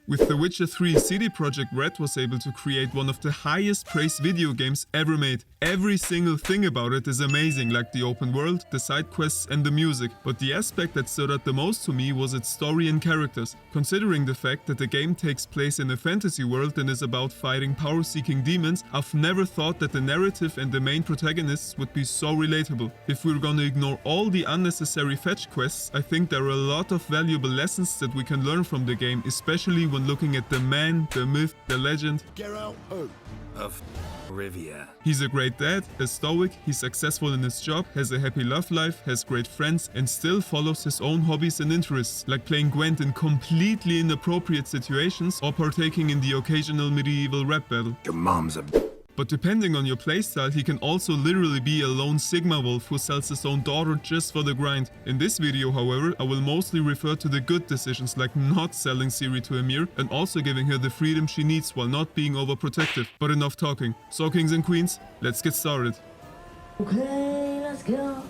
With The Witcher 3, CD Projekt Red was able to create one of the highest praised video games ever made. Every single thing about it is amazing, like the open world, the side quests and the music, but the aspect that stood out the most to me was its story and characters. Considering the fact that the game takes place in a fantasy world and is about fighting power-seeking demons, I've never thought that the narrative and the main protagonists would be so relatable. If we're gonna ignore all the unnecessary fetch quests, I think there are a lot of valuable lessons that we can learn from the game, especially when looking at the man, the myth, the legend. Geralt of Rivia. He's a great dad, a stoic, he's successful in his job, has a happy love life, has great friends, and still follows his own hobbies and interests, like playing Gwent in completely inappropriate situations or partaking in the occasional medieval rap battle. Your mom's a... But depending on your playstyle, he can also literally be a lone Sigma wolf who sells his own daughter just for the grind. In this video, however, I will mostly refer to the good decisions, like not selling Ciri to Emir and also giving her the freedom she needs while not being overprotective. But enough talking. So kings and queens, let's get started. Okay, let's go.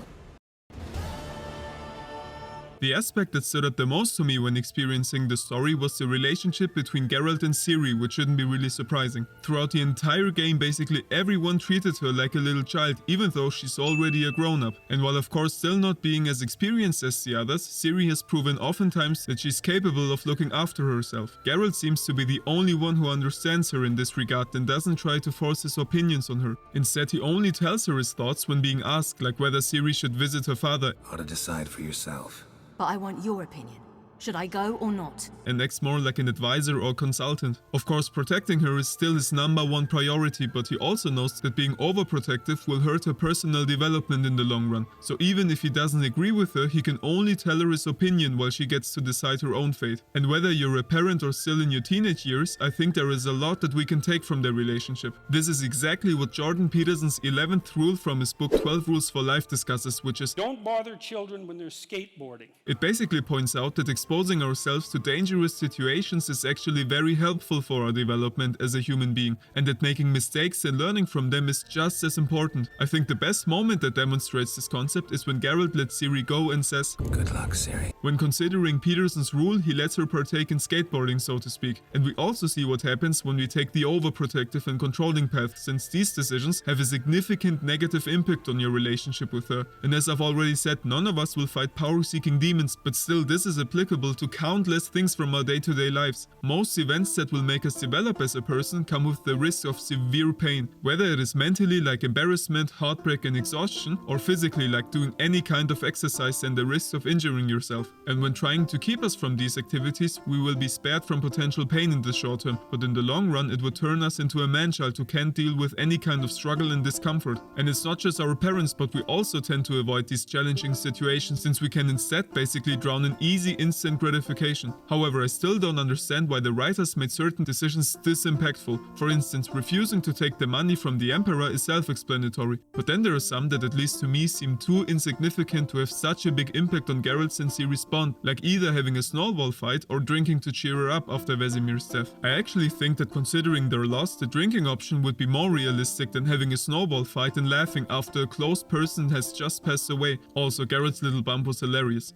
The aspect that stood out the most to me when experiencing the story was the relationship between Geralt and Ciri, which shouldn't be really surprising. Throughout the entire game, basically everyone treated her like a little child, even though she's already a grown-up. And while of course still not being as experienced as the others, Ciri has proven oftentimes that she's capable of looking after herself. Geralt seems to be the only one who understands her in this regard and doesn't try to force his opinions on her. Instead, he only tells her his thoughts when being asked, like whether Ciri should visit her father. Ought to decide for yourself. But I want your opinion. Should I go or not? And acts more like an advisor or consultant. Of course, protecting her is still his #1 priority, but he also knows that being overprotective will hurt her personal development in the long run. So even if he doesn't agree with her, he can only tell her his opinion while she gets to decide her own fate. And whether you're a parent or still in your teenage years, I think there is a lot that we can take from their relationship. This is exactly what Jordan Peterson's 11th rule from his book 12 Rules for Life discusses, which is: don't bother children when they're skateboarding. It basically points out that exposing ourselves to dangerous situations is actually very helpful for our development as a human being, and that making mistakes and learning from them is just as important. I think the best moment that demonstrates this concept is when Geralt lets Ciri go and says, "Good luck, Ciri." When considering Peterson's rule, he lets her partake in skateboarding, so to speak. And we also see what happens when we take the overprotective and controlling path, since these decisions have a significant negative impact on your relationship with her. And as I've already said, none of us will fight power-seeking demons, but still this is applicable to countless things from our day-to-day lives. Most events that will make us develop as a person come with the risk of severe pain, whether it is mentally like embarrassment, heartbreak and exhaustion, or physically like doing any kind of exercise and the risk of injuring yourself. And when trying to keep us from these activities, we will be spared from potential pain in the short term, but in the long run it would turn us into a man-child who can't deal with any kind of struggle and discomfort. And it's not just our parents, but we also tend to avoid these challenging situations, since we can instead basically drown in easy instant gratification. However, I still don't understand why the writers made certain decisions this impactful. For instance, refusing to take the money from the Emperor is self-explanatory, but then there are some that, at least to me, seem too insignificant to have such a big impact on Geralt's and Ciri's bond, like either having a snowball fight or drinking to cheer her up after Vesimir's death. I actually think that considering their loss, the drinking option would be more realistic than having a snowball fight and laughing after a close person has just passed away. Also, Geralt's little bump was hilarious.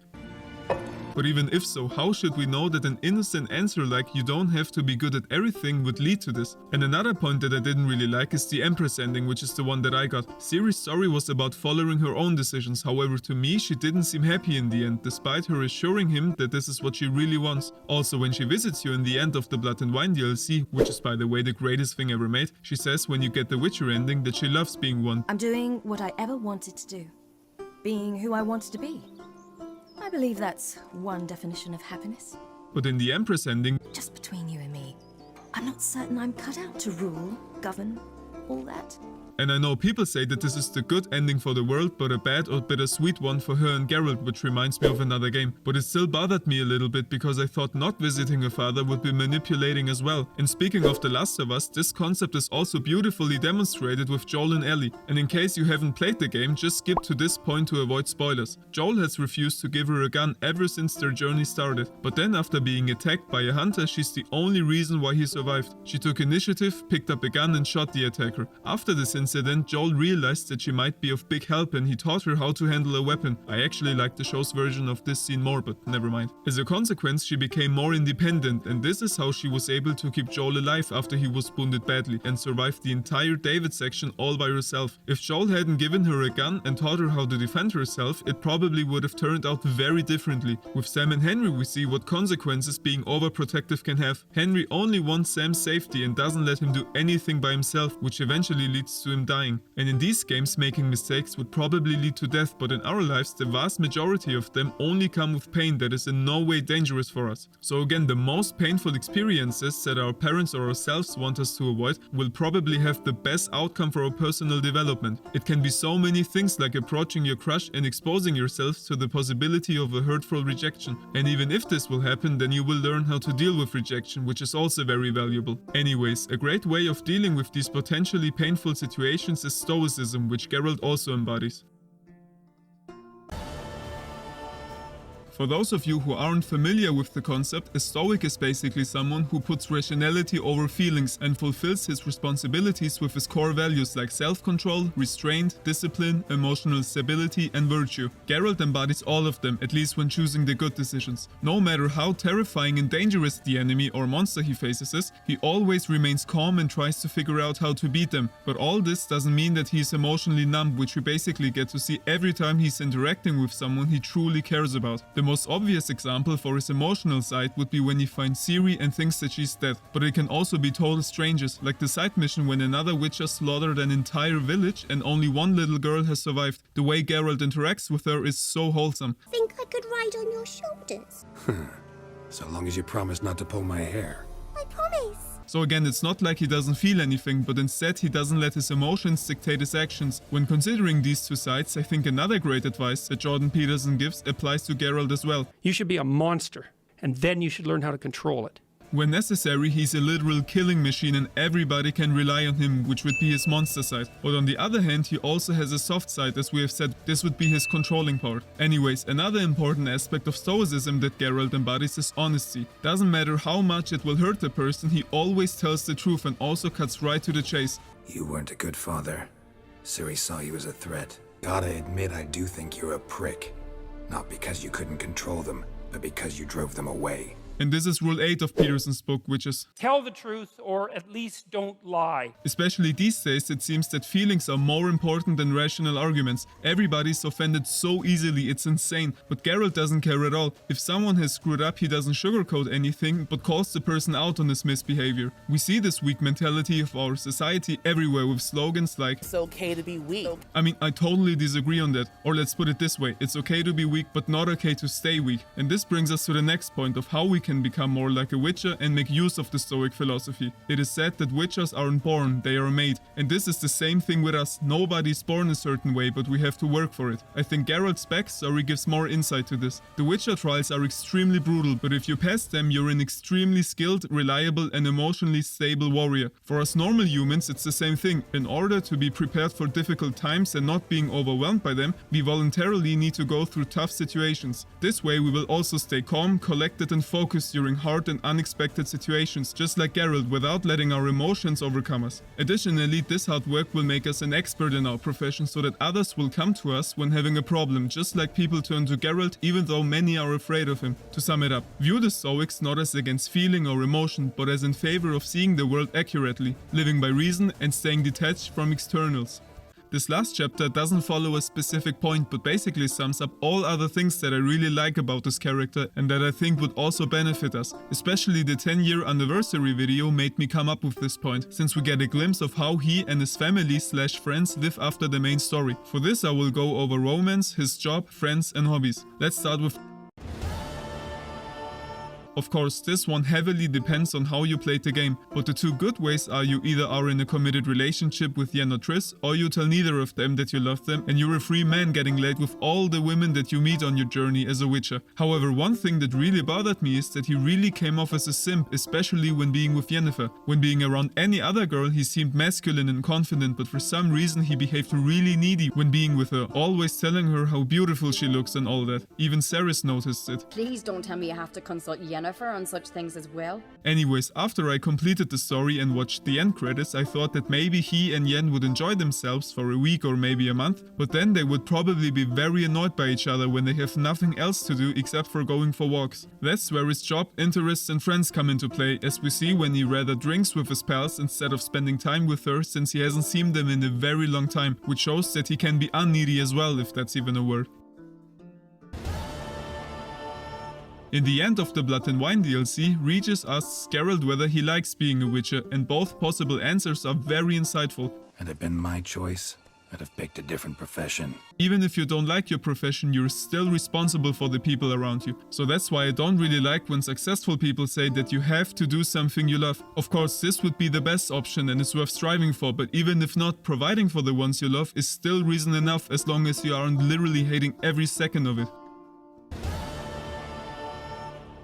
But even if so, how should we know that an innocent answer like "you don't have to be good at everything" would lead to this? And another point that I didn't really like is the Empress ending, which is the one that I got. Ciri's story was about following her own decisions, however to me she didn't seem happy in the end, despite her assuring him that this is what she really wants. Also, when she visits you in the end of the Blood and Wine DLC, which is by the way the greatest thing ever made, she says when you get the Witcher ending that she loves being one. I'm doing what I ever wanted to do. Being who I wanted to be. I believe that's one definition of happiness. But in the Empress ending, Just between you and me, I'm not certain I'm cut out to rule, govern, all that. And I know people say that this is the good ending for the world, but a bad or bittersweet one for her and Geralt, which reminds me of another game. But it still bothered me a little bit because I thought not visiting her father would be manipulating as well. And speaking of The Last of Us, this concept is also beautifully demonstrated with Joel and Ellie. And in case you haven't played the game, just skip to this point to avoid spoilers. Joel has refused to give her a gun ever since their journey started. But then after being attacked by a hunter, she's the only reason why he survived. She took initiative, picked up a gun and shot the attacker. After this incident, Joel realized that she might be of big help and he taught her how to handle a weapon. I actually like the show's version of this scene more, but never mind. As a consequence, she became more independent, and this is how she was able to keep Joel alive after he was wounded badly and survived the entire David section all by herself. If Joel hadn't given her a gun and taught her how to defend herself, it probably would have turned out very differently. With Sam and Henry, we see what consequences being overprotective can have. Henry only wants Sam's safety and doesn't let him do anything by himself, which eventually leads to him dying. And in these games, making mistakes would probably lead to death, but in our lives, the vast majority of them only come with pain that is in no way dangerous for us. So again, the most painful experiences that our parents or ourselves want us to avoid will probably have the best outcome for our personal development. It can be so many things, like approaching your crush and exposing yourself to the possibility of a hurtful rejection. And even if this will happen, then you will learn how to deal with rejection, which is also very valuable. Anyways, a great way of dealing with these potentially painful situations is Stoicism, which Geralt also embodies. For those of you who aren't familiar with the concept, a Stoic is basically someone who puts rationality over feelings and fulfills his responsibilities with his core values like self-control, restraint, discipline, emotional stability and virtue. Geralt embodies all of them, at least when choosing the good decisions. No matter how terrifying and dangerous the enemy or monster he faces is, he always remains calm and tries to figure out how to beat them. But all this doesn't mean that he's emotionally numb, which we basically get to see every time he's interacting with someone he truly cares about. The most obvious example for his emotional side would be when he finds Ciri and thinks that she's dead, but it can also be total strangers, like the side mission when another witcher slaughtered an entire village and only one little girl has survived. The way Geralt interacts with her is so wholesome. Think I could ride on your shoulders? So long as you promise not to pull my hair. I promise. So again, it's not like he doesn't feel anything, but instead he doesn't let his emotions dictate his actions. When considering these two sides, I think another great advice that Jordan Peterson gives applies to Geralt as well. You should be a monster, and then you should learn how to control it. When necessary, he's a literal killing machine and everybody can rely on him, which would be his monster side. But on the other hand, he also has a soft side, as we have said, this would be his controlling part. Anyways, another important aspect of Stoicism that Geralt embodies is honesty. Doesn't matter how much it will hurt the person, he always tells the truth and also cuts right to the chase. You weren't a good father. Ciri saw you as a threat. Gotta admit, I do think you're a prick. Not because you couldn't control them, but because you drove them away. And this is rule 8 of Peterson's book, which is Tell the truth, or at least don't lie. especially these days, it seems that feelings are more important than rational arguments. Everybody's offended so easily, it's insane. But Geralt doesn't care at all. If someone has screwed up, he doesn't sugarcoat anything, but calls the person out on his misbehavior. We see this weak mentality of our society everywhere with slogans like, It's okay to be weak. I mean, I totally disagree on that. Or let's put it this way, it's okay to be weak, but not okay to stay weak. And this brings us to the next point of how we can become more like a Witcher and make use of the Stoic philosophy. It is said that Witchers aren't born, they are made. And this is the same thing with us. Nobody's born a certain way, but we have to work for it. I think Geralt's backstory gives more insight to this. The Witcher trials are extremely brutal, but if you pass them, you're an extremely skilled, reliable and emotionally stable warrior. For us normal humans, it's the same thing. In order to be prepared for difficult times and not being overwhelmed by them, we voluntarily need to go through tough situations. This way we will also stay calm, collected and focused during hard and unexpected situations, just like Geralt, without letting our emotions overcome us. Additionally, this hard work will make us an expert in our profession so that others will come to us when having a problem, just like people turn to Geralt even though many are afraid of him. To sum it up, view the Stoics not as against feeling or emotion, but as in favor of seeing the world accurately, living by reason and staying detached from externals. This last chapter doesn't follow a specific point, but basically sums up all other things that I really like about this character and that I think would also benefit us. Especially the 10-year anniversary video made me come up with this point, since we get a glimpse of how he and his family/friends live after the main story. For this I will go over romance, his job, friends and hobbies. Let's start with... Of course, this one heavily depends on how you played the game, but the two good ways are you either are in a committed relationship with Yen or Triss, or you tell neither of them that you love them and you're a free man getting laid with all the women that you meet on your journey as a Witcher. However, one thing that really bothered me is that he really came off as a simp, especially when being with Yennefer. When being around any other girl, he seemed masculine and confident, but for some reason he behaved really needy when being with her, always telling her how beautiful she looks and all that. Even Ceres noticed it. Please don't tell me you have to consult Yennefer Yennefer on such things as well. Anyways, after I completed the story and watched the end credits, I thought that maybe he and Yen would enjoy themselves for a week or maybe a month, but then they would probably be very annoyed by each other when they have nothing else to do except for going for walks. That's where his job, interests and friends come into play, as we see when he rather drinks with his pals instead of spending time with her, since he hasn't seen them in a very long time, which shows that he can be unneedy as well, if that's even a word. In the end of the Blood and Wine DLC, Regis asks Geralt whether he likes being a Witcher, and both possible answers are very insightful. Had it been my choice, I'd have picked a different profession. Even if you don't like your profession, you're still responsible for the people around you. So that's why I don't really like when successful people say that you have to do something you love. Of course, this would be the best option and is worth striving for, but even if not, providing for the ones you love is still reason enough, as long as you aren't literally hating every second of it.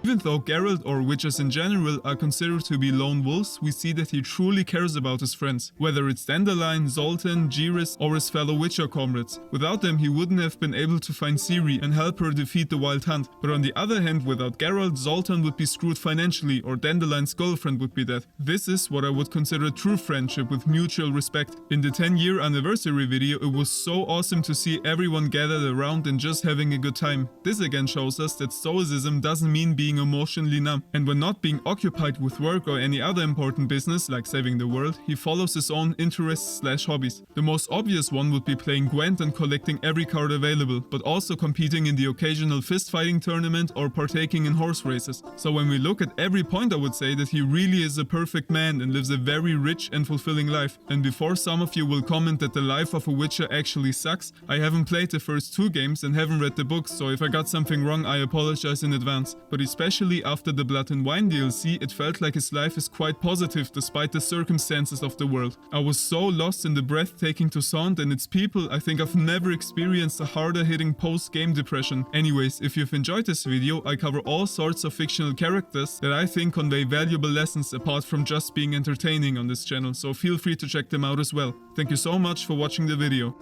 Even though Geralt, or Witchers in general, are considered to be lone wolves, we see that he truly cares about his friends. Whether it's Dandelion, Zoltan, Jiris, or his fellow Witcher comrades. Without them, he wouldn't have been able to find Ciri and help her defeat the Wild Hunt. But on the other hand, without Geralt, Zoltan would be screwed financially, or Dandelion's girlfriend would be dead. This is what I would consider true friendship with mutual respect. In the 10-year anniversary video, it was so awesome to see everyone gathered around and just having a good time. This again shows us that Stoicism doesn't mean being emotionally numb, and when not being occupied with work or any other important business like saving the world, he follows his own interests/hobbies. The most obvious one would be playing Gwent and collecting every card available, but also competing in the occasional fist-fighting tournament or partaking in horse races. So when we look at every point, I would say that he really is a perfect man and lives a very rich and fulfilling life. And before some of you will comment that the life of a Witcher actually sucks, I haven't played the first 2 games and haven't read the books, so if I got something wrong, I apologize in advance. But especially after the Blood and Wine DLC, it felt like his life is quite positive despite the circumstances of the world. I was so lost in the breathtaking Toussaint and its people, I think I've never experienced a harder hitting post-game depression. Anyways, if you've enjoyed this video, I cover all sorts of fictional characters that I think convey valuable lessons apart from just being entertaining on this channel, so feel free to check them out as well. Thank you so much for watching the video.